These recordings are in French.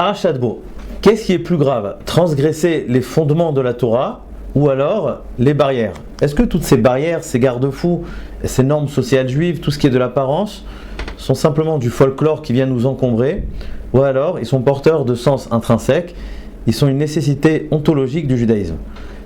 Parashat Bo. Qu'est-ce qui est plus grave? Transgresser les fondements de la Torah ou alors les barrières? Est-ce que toutes ces barrières, ces garde-fous, ces normes sociales juives, tout ce qui est de l'apparence, sont simplement du folklore qui vient nous encombrer, ou alors ils sont porteurs de sens intrinsèques, ils sont une nécessité ontologique du judaïsme?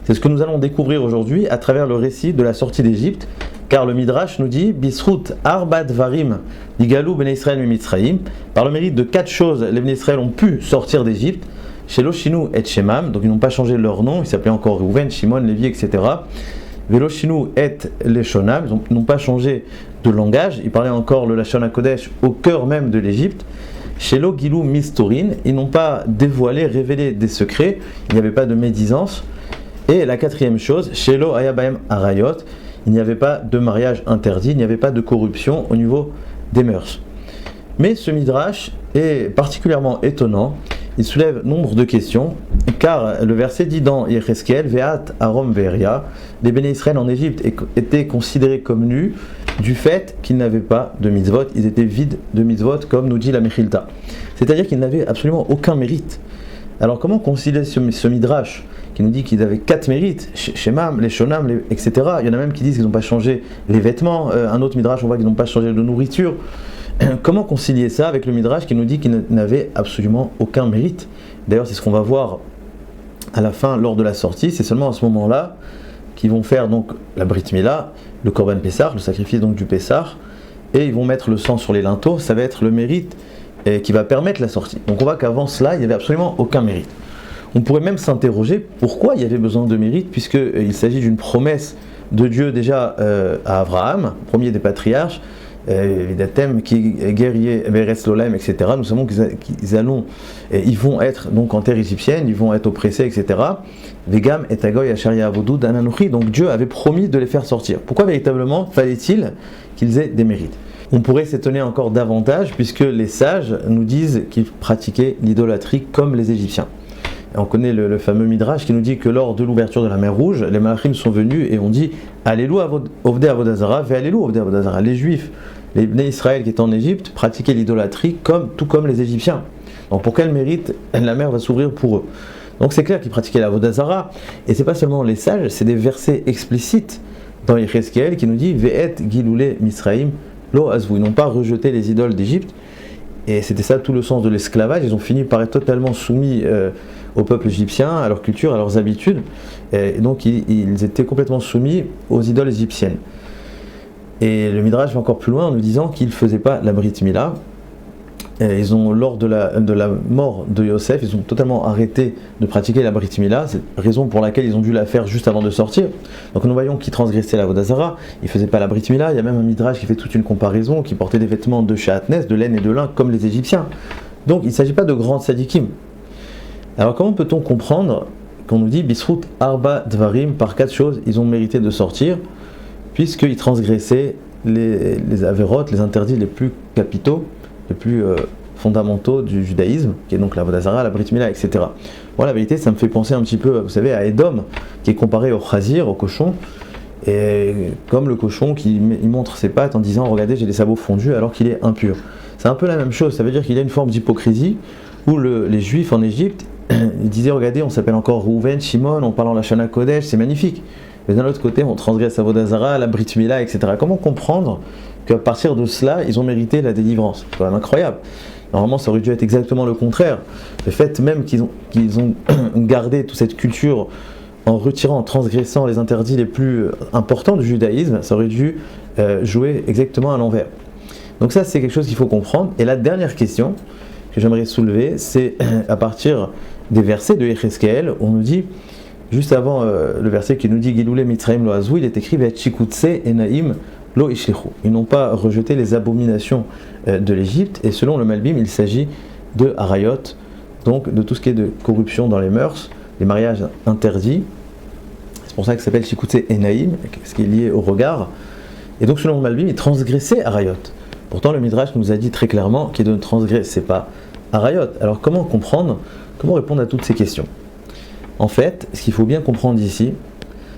C'est ce que nous allons découvrir aujourd'hui à travers le récit de la sortie d'Égypte, car le Midrash nous dit Bisrut Arba Dvarim Yigalou Bnei Israël Mitzrayim. Par le mérite de 4 choses, les Bnei Israël ont pu sortir d'Égypte. Shelo Shinu et Shemam, donc ils n'ont pas changé leur nom, ils s'appelaient encore Reuven, Shimon, Lévi, etc. Velo Shinu et Leshonam, ils n'ont pas changé de langage, ils parlaient encore le Lashon HaKodesh au cœur même de l'Égypte. Shelo Gilou Mistorin, ils n'ont pas dévoilé, révélé des secrets, il n'y avait pas de médisance. Et la 4e chose, Shelo Ayabaem Arayot, il n'y avait pas de mariage interdit, il n'y avait pas de corruption au niveau des mœurs. Mais ce midrash est particulièrement étonnant, il soulève nombre de questions, car le verset dit dans Yecheskel, Ve'at Arom Ve'eria, les Béné Israël en Égypte étaient considérés comme nus du fait qu'ils n'avaient pas de mitzvot, ils étaient vides de mitzvot, comme nous dit la Mechilta. C'est-à-dire qu'ils n'avaient absolument aucun mérite. Alors comment concilier ce midrash qui nous dit qu'ils avaient 4 mérites, Shemam, les Shonam, etc. Il y en a même qui disent qu'ils n'ont pas changé les vêtements, un autre midrash on voit qu'ils n'ont pas changé de nourriture. Comment concilier ça avec le midrash qui nous dit qu'ils n'avaient absolument aucun mérite? D'ailleurs c'est ce qu'on va voir à la fin lors de la sortie, c'est seulement à ce moment-là qu'ils vont faire donc la Brit Mila, le Korban Pessah, le sacrifice donc du Pessah, et ils vont mettre le sang sur les linteaux, ça va être le mérite qui va permettre la sortie. Donc on voit qu'avant cela il n'y avait absolument aucun mérite. On pourrait même s'interroger pourquoi il y avait besoin de mérite, puisqu'il s'agit d'une promesse de Dieu déjà à Abraham, premier des patriarches, Vidatem, qui est guerrier, Beres Lolaim, etc. Nous savons ils vont être donc en terre égyptienne, ils vont être oppressés, etc. Vegam et Agoy Asharia Avodou Dananochi, donc Dieu avait promis de les faire sortir. Pourquoi véritablement fallait-il qu'ils aient des mérites? On pourrait s'étonner encore davantage, puisque les sages nous disent qu'ils pratiquaient l'idolâtrie comme les Égyptiens. Et on connaît le fameux Midrash qui nous dit que lors de l'ouverture de la mer Rouge, les Malachim sont venus et ont dit Alléluia Ovdei Avodazara, Ve'alléluia Ovdei Avodazara. Les Juifs, les Bnei Israël qui étaient en Égypte, pratiquaient l'idolâtrie tout comme les Égyptiens. Donc pour quel mérite la mer va s'ouvrir pour eux? Donc c'est clair qu'ils pratiquaient l'Avodazara, et c'est pas seulement les sages, c'est des versets explicites dans Yecheskel qui nous dit Ve'et Giloulé Misraïm Lo Azvou. Ils n'ont pas rejeté les idoles d'Égypte, et c'était ça tout le sens de l'esclavage. Ils ont fini par être totalement soumis au peuple égyptien, à leur culture, à leurs habitudes, et donc ils étaient complètement soumis aux idoles égyptiennes. Et le Midrash va encore plus loin en nous disant qu'ils ne faisaient pas la Brit Mila. Et ils ont, lors de la mort de Yosef, ils ont totalement arrêté de pratiquer la Brit Mila. C'est la raison pour laquelle ils ont dû la faire juste avant de sortir. Donc nous voyons qu'ils transgressaient la Vodazara, ils ne faisaient pas la Brit Mila. Il y a même un Midrash qui fait toute une comparaison, qui portait des vêtements de Shéatnes, de laine et de lin, comme les Égyptiens. Donc il ne s'agit pas de grands sadikim. Alors comment peut-on comprendre qu'on nous dit Bisrut Arba Dvarim, par 4 choses ils ont mérité de sortir, puisqu'ils transgressaient les avérotes, les interdits les plus capitaux, les plus fondamentaux du judaïsme, qui est donc la Vodazara, la Brit Mila, etc. Bon, la vérité, ça me fait penser un petit peu, vous savez, à Edom, qui est comparé au chazir, au cochon, et comme le cochon qui montre ses pattes en disant « Regardez, j'ai les sabots fondus » alors qu'il est impur. C'est un peu la même chose, ça veut dire qu'il y a une forme d'hypocrisie où les Juifs en Égypte, ils disaient « Regardez, on s'appelle encore Reuven, Shimon, on parle en Lashon HaKodesh, c'est magnifique. » Mais d'un autre côté, on transgresse la Vodazara, la Brit Mila, etc. Comment comprendre qu'à partir de cela, ils ont mérité la délivrance? C'est quand même incroyable. Normalement, ça aurait dû être exactement le contraire. Le fait même qu'ils ont gardé toute cette culture en retirant, en transgressant les interdits les plus importants du judaïsme, ça aurait dû jouer exactement à l'envers. Donc ça, c'est quelque chose qu'il faut comprendre. Et la dernière question que j'aimerais soulever, c'est à partir des versets de Yecheskel, où on nous dit, juste avant le verset qui nous dit Giloulé Mitzrayim Lo Azvou, il est écrit Ve'et Shikutse Enaim Lo Ishlichu. Ils n'ont pas rejeté les abominations de l'Égypte, et selon le Malbim, il s'agit de Harayot, donc de tout ce qui est de corruption dans les mœurs, les mariages interdits. C'est pour ça que ça s'appelle Shikutse Enaim, ce qui est lié au regard. Et donc selon le Malbim, ils transgressaient Harayot. Pourtant le Midrash nous a dit très clairement qu'ils ne transgressaient pas Harayot. Alors comment comprendre, comment répondre à toutes ces questions? En fait, ce qu'il faut bien comprendre ici,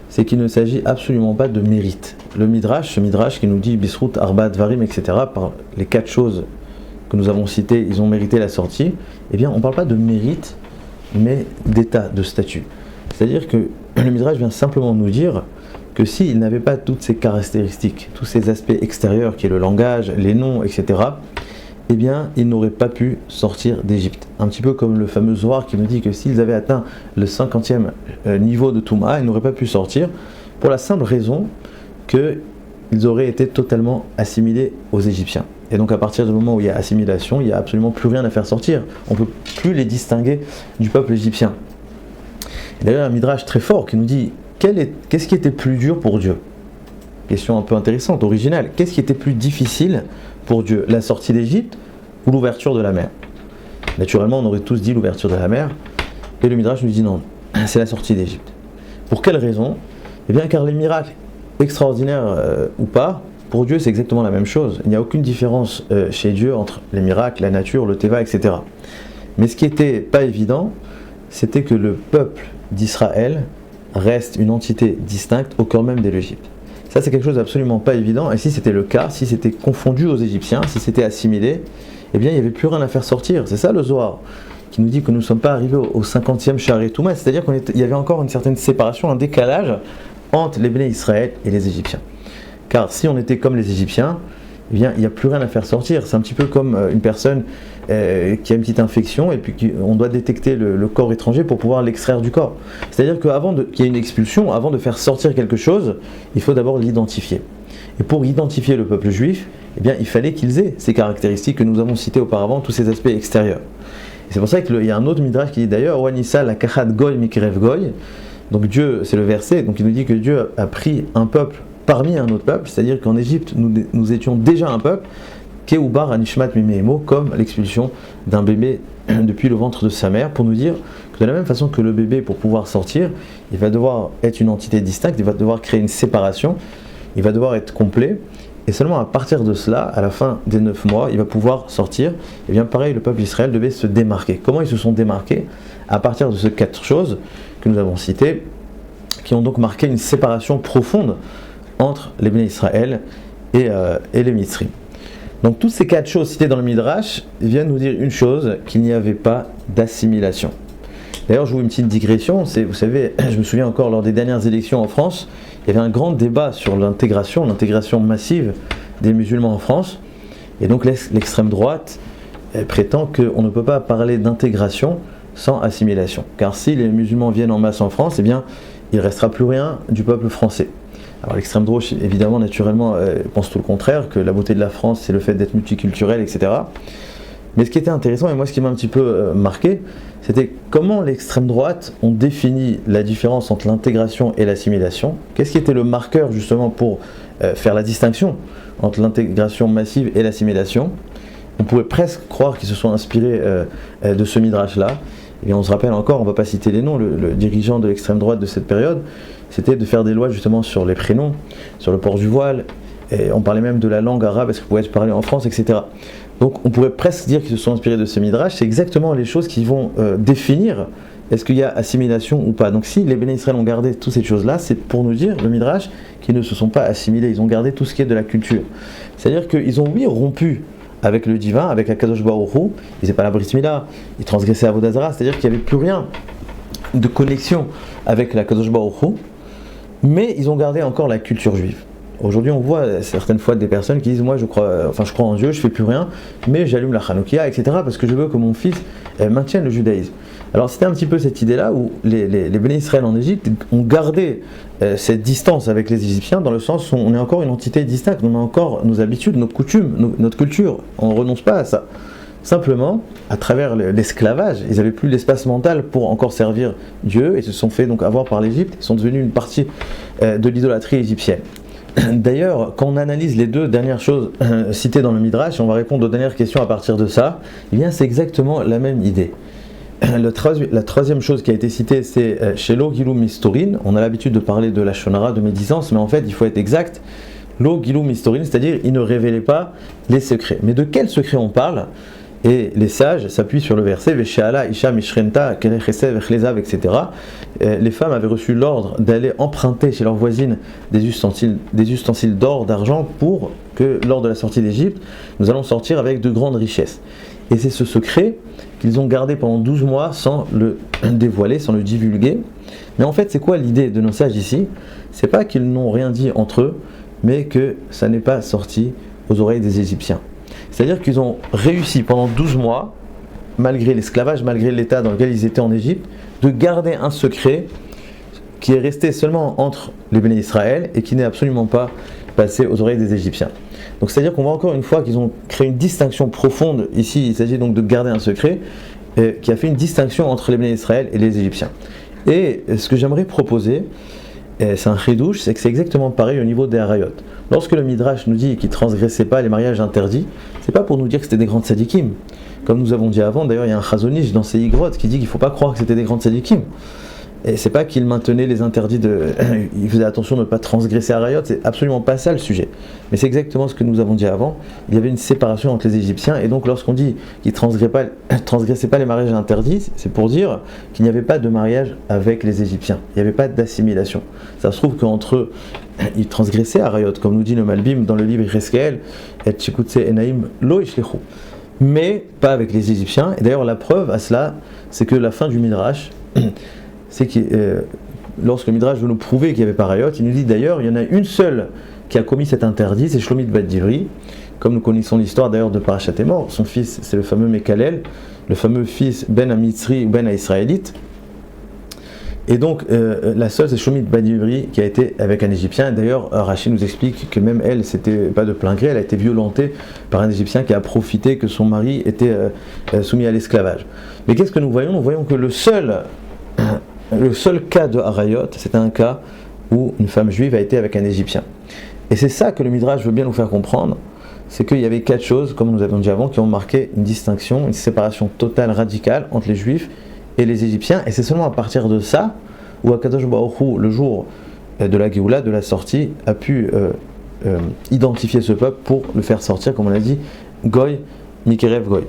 c'est qu'il ne s'agit absolument pas de mérite. Ce Midrash qui nous dit Bisrut, Arba, Dvarim, etc., par les 4 choses que nous avons cités, ils ont mérité la sortie, eh bien on ne parle pas de mérite, mais d'état, de statut. C'est-à-dire que le Midrash vient simplement nous dire que s'ils n'avaient pas toutes ces caractéristiques, tous ces aspects extérieurs qui est le langage, les noms, etc., eh bien ils n'auraient pas pu sortir d'Égypte. Un petit peu comme le fameux Zohar qui nous dit que s'ils avaient atteint le 50e niveau de Touma, ils n'auraient pas pu sortir, pour la simple raison qu'ils auraient été totalement assimilés aux Égyptiens. Et donc à partir du moment où il y a assimilation, il n'y a absolument plus rien à faire sortir. On ne peut plus les distinguer du peuple égyptien. Et d'ailleurs, un midrash très fort qui nous dit qu'est-ce qui était plus dur pour Dieu? Question un peu intéressante, originale. Qu'est-ce qui était plus difficile pour Dieu? La sortie d'Égypte ou l'ouverture de la mer? Naturellement, on aurait tous dit l'ouverture de la mer. Et le midrash nous dit non, c'est la sortie d'Égypte. Pour quelle raison? Eh bien car les miracles, extraordinaires ou pas, pour Dieu c'est exactement la même chose. Il n'y a aucune différence chez Dieu entre les miracles, la nature, le teva, etc. Mais ce qui n'était pas évident, c'était que le peuple d'Israël reste une entité distincte au cœur même de l'Égypte. Ça c'est quelque chose d'absolument pas évident, et si c'était le cas, si c'était confondu aux Égyptiens, si c'était assimilé, eh bien il n'y avait plus rien à faire sortir. C'est ça le Zohar, qui nous dit que nous ne sommes pas arrivés au 50e Sha'arei Touma, c'est-à-dire qu'il y avait encore une certaine séparation, un décalage entre les Béné Israël et les Égyptiens. Car si on était comme les Égyptiens, eh bien il n'y a plus rien à faire sortir. C'est un petit peu comme une personne qui a une petite infection et puis on doit détecter le corps étranger pour pouvoir l'extraire du corps. C'est-à-dire qu'avant qu'il y ait une expulsion, avant de faire sortir quelque chose, il faut d'abord l'identifier. Et pour identifier le peuple juif, eh bien il fallait qu'ils aient ces caractéristiques que nous avons citées auparavant, tous ces aspects extérieurs. Et c'est pour ça qu'il y a un autre midrash qui dit d'ailleurs Wanissa la kachat goy mikrev goy. Donc Dieu, c'est le verset, donc il nous dit que Dieu a pris un peuple parmi un autre peuple, c'est-à-dire qu'en Égypte, nous étions déjà un peuple, Keubar Anishmat Mimehemo, comme l'expulsion d'un bébé depuis le ventre de sa mère, pour nous dire que de la même façon que le bébé, pour pouvoir sortir, il va devoir être une entité distincte, il va devoir créer une séparation, il va devoir être complet, et seulement à partir de cela, à la fin des 9 mois, il va pouvoir sortir. Et bien pareil, le peuple d'Israël devait se démarquer. Comment ils se sont démarqués? À partir de ces 4 choses que nous avons citées, qui ont donc marqué une séparation profonde entre les Béné Israël et les Mitzrim. Donc toutes ces 4 choses citées dans le Midrash viennent nous dire une chose, qu'il n'y avait pas d'assimilation. D'ailleurs, je vous une petite digression, vous savez, je me souviens encore lors des dernières élections en France, il y avait un grand débat sur l'intégration massive des musulmans en France, et donc l'extrême droite prétend qu'on ne peut pas parler d'intégration sans assimilation, car si les musulmans viennent en masse en France, eh bien il ne restera plus rien du peuple français. Alors l'extrême droite, évidemment, naturellement, pense tout le contraire, que la beauté de la France, c'est le fait d'être multiculturel, etc. Mais ce qui était intéressant, et moi ce qui m'a un petit peu marqué, c'était comment l'extrême droite ont défini la différence entre l'intégration et l'assimilation. Qu'est-ce qui était le marqueur justement pour faire la distinction entre l'intégration massive et l'assimilation? On pourrait presque croire qu'ils se sont inspirés de ce midrash-là. Et on se rappelle encore, on ne va pas citer les noms, le dirigeant de l'extrême droite de cette période, c'était de faire des lois justement sur les prénoms, sur le port du voile, et on parlait même de la langue arabe, est-ce qu'elle pouvait être parlée en France, etc. Donc on pourrait presque dire qu'ils se sont inspirés de ce midrash, c'est exactement les choses qui vont définir est-ce qu'il y a assimilation ou pas. Donc si les Béné Israël ont gardé toutes ces choses-là, c'est pour nous dire, le midrash, qu'ils ne se sont pas assimilés, ils ont gardé tout ce qui est de la culture. C'est-à-dire qu'ils ont oui rompu avec le divin, avec Akadosh Baruch Hu, ils n'étaient pas la Brit Mila, ils transgressaient Avodah Zarah, c'est-à-dire qu'il n'y avait plus rien de connexion avec la Akadosh Baruch Hu, mais ils ont gardé encore la culture juive. Aujourd'hui, on voit certaines fois des personnes qui disent moi je crois en Dieu, je fais plus rien, mais j'allume la Hanoukia, etc. parce que je veux que mon fils maintienne le judaïsme. Alors c'était un petit peu cette idée-là où les Béné Israël en Égypte ont gardé cette distance avec les Égyptiens dans le sens où on est encore une entité distincte, on a encore nos habitudes, nos coutumes, notre culture, on ne renonce pas à ça. Simplement, à travers l'esclavage, ils n'avaient plus l'espace mental pour encore servir Dieu et se sont fait donc avoir par l'Égypte, ils sont devenus une partie de l'idolâtrie égyptienne. D'ailleurs, quand on analyse les 2 dernières choses citées dans le Midrash, et on va répondre aux dernières questions à partir de ça, eh bien c'est exactement la même idée. La 3e chose qui a été citée, c'est Shelo Gilum Mistorin. On a l'habitude de parler de la Shonara, de médisance, mais en fait, il faut être exact. Lo Gilum Mistorin, c'est-à-dire, il ne révélait pas les secrets. Mais de quels secrets on parle? Et les sages s'appuient sur le verset Vesheala Isha Mishrenta Kelechese Vechlezav, etc. Les femmes avaient reçu l'ordre d'aller emprunter chez leurs voisines des ustensiles d'or, d'argent pour que lors de la sortie d'Égypte, nous allons sortir avec de grandes richesses. Et c'est ce secret qu'ils ont gardé pendant 12 mois sans le dévoiler, sans le divulguer. Mais en fait, c'est quoi l'idée de nos sages ici? C'est pas qu'ils n'ont rien dit entre eux, mais que ça n'est pas sorti aux oreilles des Égyptiens. C'est-à-dire qu'ils ont réussi pendant 12 mois, malgré l'esclavage, malgré l'état dans lequel ils étaient en Égypte, de garder un secret qui est resté seulement entre les béné Israël et qui n'est absolument pas passé aux oreilles des Égyptiens. Donc c'est-à-dire qu'on voit encore une fois qu'ils ont créé une distinction profonde. Ici, il s'agit donc de garder un secret qui a fait une distinction entre les béné Israël et les Égyptiens. Et ce que j'aimerais proposer, c'est un chidouche, c'est que c'est exactement pareil au niveau des harayot. Lorsque le Midrash nous dit qu'ils ne transgressaient pas les mariages interdits, c'est pas pour nous dire que c'était des grands tzadikim. Comme nous avons dit avant, d'ailleurs il y a un chazonish dans ses igrotes qui dit qu'il ne faut pas croire que c'était des grands tzadikim. Et c'est pas qu'ils maintenaient les interdits ils faisaient attention de ne pas transgresser harayot, c'est absolument pas ça le sujet. Mais c'est exactement ce que nous avons dit avant, il y avait une séparation entre les Égyptiens, et donc lorsqu'on dit qu'ils ne transgressaient pas les mariages interdits, c'est pour dire qu'il n'y avait pas de mariage avec les Égyptiens, il n'y avait pas d'assimilation. Ça se trouve qu'entre eux, ils transgressaient harayot, comme nous dit le Malbim dans le livre Yecheskel, et Tchikutse Enaim Lo Ishlechu. Mais pas avec les Égyptiens, et d'ailleurs la preuve à cela, c'est que la fin du Midrash, c'est que lorsque le Midrash veut nous prouver qu'il n'y avait pas harayot, il nous dit d'ailleurs, il y en a une seule qui a commis cet interdit, c'est Shlomit Bat Divri, comme nous connaissons l'histoire d'ailleurs de Parashat Emor. Son fils, c'est le fameux Mekalel, le fameux fils Ben Amitzri ou Ben Israélite. Et donc, la seule, c'est Shlomit Bat Divri qui a été avec un Égyptien. D'ailleurs, Rashi nous explique que même elle, c'était pas de plein gré, elle a été violentée par un Égyptien qui a profité que son mari était soumis à l'esclavage. Mais qu'est-ce que nous voyons? Nous voyons que le seul cas de harayot, c'est un cas où une femme juive a été avec un Égyptien. Et c'est ça que le Midrash veut bien nous faire comprendre, c'est qu'il y avait 4 choses, comme nous avons dit avant, qui ont marqué une distinction, une séparation totale, radicale entre les Juifs et les Égyptiens. Et c'est seulement à partir de ça où Akadosh Baruch Hu, le jour de la Géoula, de la sortie, a pu identifier ce peuple pour le faire sortir, comme on l'a dit, Goy, Mikerev Goy.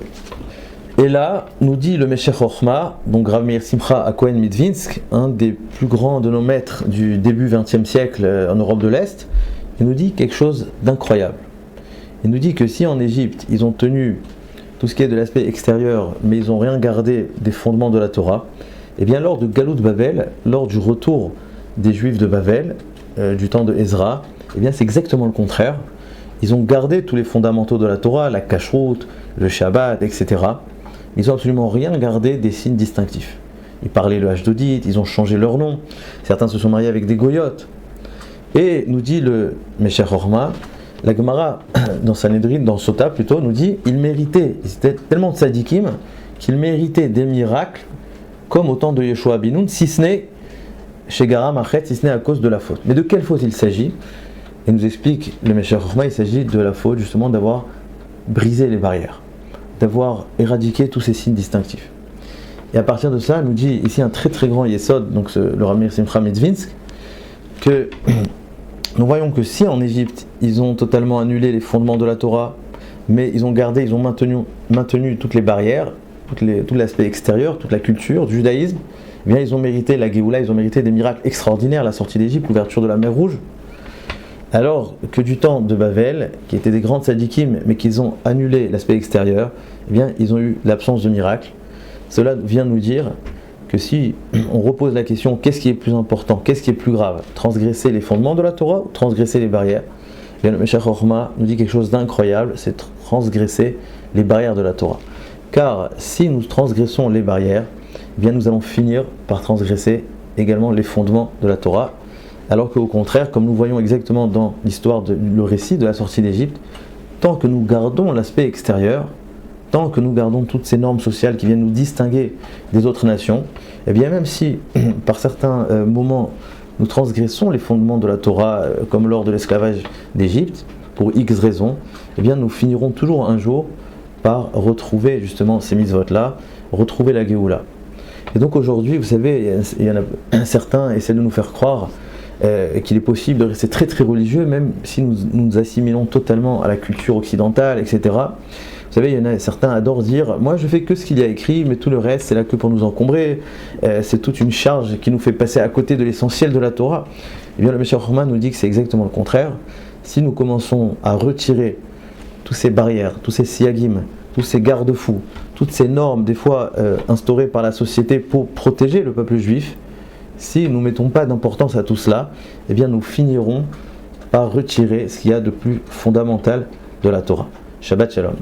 Et là, nous dit le Meshech Chochma, donc Rav Meir Simcha à Cohen Midvinsk, un des plus grands de nos maîtres du début XXe siècle en Europe de l'Est, il nous dit quelque chose d'incroyable. Il nous dit que si en Égypte, ils ont tenu tout ce qui est de l'aspect extérieur, mais ils n'ont rien gardé des fondements de la Torah, et bien lors de Galout Babel, lors du retour des Juifs de Babel, du temps de Ezra, et bien c'est exactement le contraire. Ils ont gardé tous les fondamentaux de la Torah, la kashrut, le Shabbat, etc. Ils n'ont absolument rien gardé des signes distinctifs. Ils parlaient le H-Dodit, ils ont changé leur nom, certains se sont mariés avec des goyotes. Et nous dit le Meshech Chochma, la Gemara, dans Sanhedrin, dans Sota plutôt, nous dit ils étaient tellement tzadikim qu'ils méritaient des miracles comme au temps de Yeshua Binoun, si ce n'est chez Garam Achet, si ce n'est à cause de la faute. Mais de quelle faute il s'agit? Et nous explique le Meshech Chochma, il s'agit de la faute justement d'avoir brisé les barrières, d'avoir éradiqué tous ces signes distinctifs. Et à partir de ça, nous dit ici un très très grand yesod, donc le Rav Meir Simcha Midvinsk, que nous voyons que si en Égypte ils ont totalement annulé les fondements de la Torah, mais ils ont maintenu toutes les barrières, tout l'aspect extérieur, toute la culture du judaïsme, eh bien ils ont mérité la Géoula, ils ont mérité des miracles extraordinaires, la sortie d'Égypte, l'ouverture de la mer Rouge. Alors que du temps de Babel, qui étaient des grands tzadikim, mais qu'ils ont annulé l'aspect extérieur, eh bien, ils ont eu l'absence de miracle. Cela vient nous dire que si on repose la question qu'est-ce qui est plus important, qu'est-ce qui est plus grave, transgresser les fondements de la Torah ou transgresser les barrières, eh bien, le Meshech Chochma nous dit quelque chose d'incroyable, c'est transgresser les barrières de la Torah. Car si nous transgressons les barrières, eh bien, nous allons finir par transgresser également les fondements de la Torah. Alors qu'au contraire, comme nous voyons exactement dans l'histoire, le récit de la sortie d'Égypte, tant que nous gardons l'aspect extérieur, tant que nous gardons toutes ces normes sociales qui viennent nous distinguer des autres nations, et bien même si par certains moments nous transgressons les fondements de la Torah, comme lors de l'esclavage d'Égypte, pour X raisons, et bien nous finirons toujours un jour par retrouver justement ces mitzvot-là, retrouver la Géoula. Et donc aujourd'hui, vous savez, il y en a certains essaient de nous faire croire qu'il est possible de rester très très religieux même si nous nous assimilons totalement à la culture occidentale, etc. Vous savez, il y en a certains adorent dire moi je fais que ce qu'il y a écrit, mais tout le reste c'est là que pour nous encombrer, c'est toute une charge qui nous fait passer à côté de l'essentiel de la Torah. Et bien le Meshech Chochma nous dit que c'est exactement le contraire, si nous commençons à retirer toutes ces barrières, tous ces siyagim, tous ces garde-fous, toutes ces normes des fois instaurées par la société pour protéger le peuple juif, si nous ne mettons pas d'importance à tout cela, eh bien nous finirons par retirer ce qu'il y a de plus fondamental de la Torah. Shabbat Shalom.